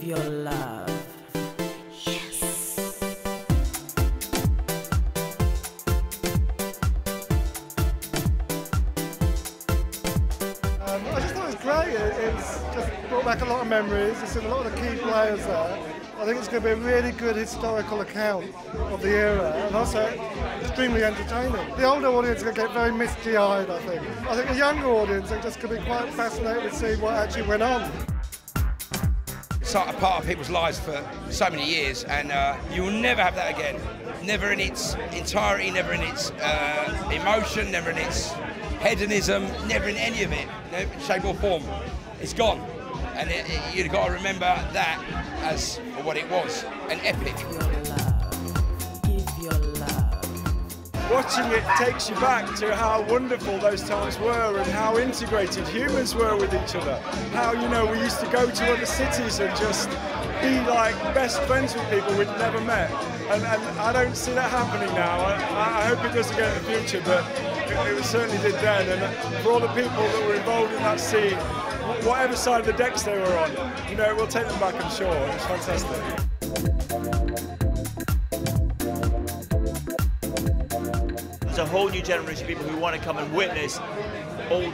Give your love. Yes. I just thought it was great. It's just brought back a lot of memories. It's seen a lot of the key players there. I think it's going to be a really good historical account of the era and also extremely entertaining. The older audience are going to get very misty-eyed, I think. I think the younger audience are just going to be quite fascinated to see what actually went on. It's like a part of people's lives for so many years, and you will never have that again. Never in its entirety, never in its emotion, never in its hedonism, never in any of it, no shape or form. It's gone. And you've got to remember that as for what it was, an epic. Give your love. Watching it takes you back to how wonderful those times were and how integrated humans were with each other. How, you know, we used to go to other cities and just be like best friends with people we'd never met. And I don't see that happening now. I hope it does again in the future, but it certainly did then. And for all the people that were involved in that scene, whatever side of the decks they were on, you know, we'll take them back, I'm sure. It was fantastic. There's a whole new generation of people who want to come and witness old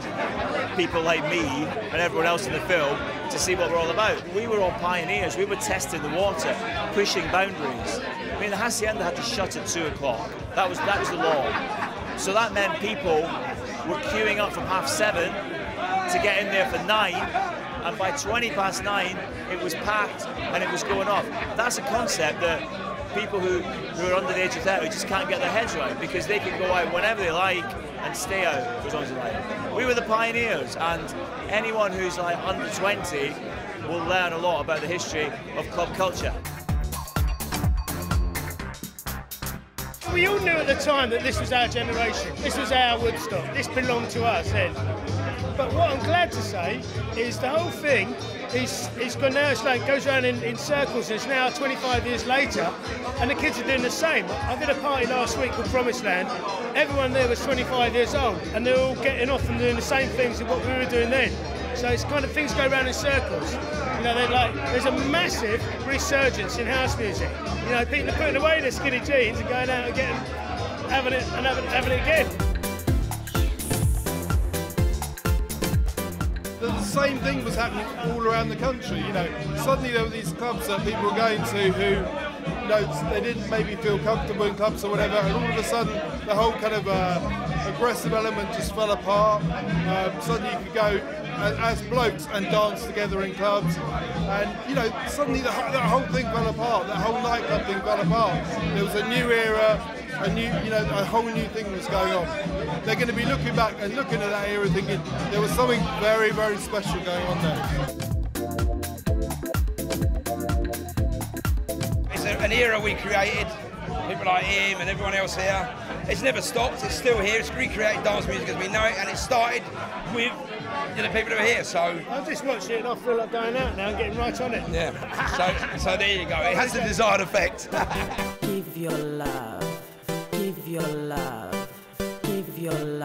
people like me and everyone else in the film to see what we're all about. We were all pioneers. We were testing the water, pushing boundaries. I mean, the Hacienda had to shut at 2 o'clock. That was the law. So that meant people were queuing up from 7:30 to get in there for 9, and by 9:20 it was packed and it was going off. That's a concept that people who are under the age of 30 just can't get their heads around, because they can go out whenever they like and stay out for as long as they like. We were the pioneers, and anyone who's like under 20 will learn a lot about the history of club culture. We all knew at the time that this was our generation, this was our Woodstock, this belonged to us then. But what I'm glad to say is the whole thing is gone now, it's like goes around in circles, and it's now 25 years later, and the kids are doing the same. I did a party last week called Promised Land. Everyone there was 25 years old, and they're all getting off and doing the same things as what we were doing then. So it's kind of things go around in circles. You know, there's a massive resurgence in house music. You know, people are putting away their skinny jeans and going out and having it again. The same thing was happening all around the country. You know, suddenly there were these clubs that people were going to who, you know, they didn't maybe feel comfortable in clubs or whatever, and all of a sudden the whole kind of aggressive element just fell apart. Suddenly you could go as blokes and dance together in clubs, and you know, suddenly that whole thing fell apart. That whole nightclub thing fell apart. There was a new era, a whole new thing was going on. They're going to be looking back and looking at that era thinking there was something very, very special going on there. It's an era we created, people like him and everyone else here. It's never stopped, it's still here, it's recreated dance music as we know it, and it started with the people who are here, so... I just watched it and I feel like going out now and getting right on it. Yeah, so there you go, it has the desired effect. Give your love. Give your love. Give your love.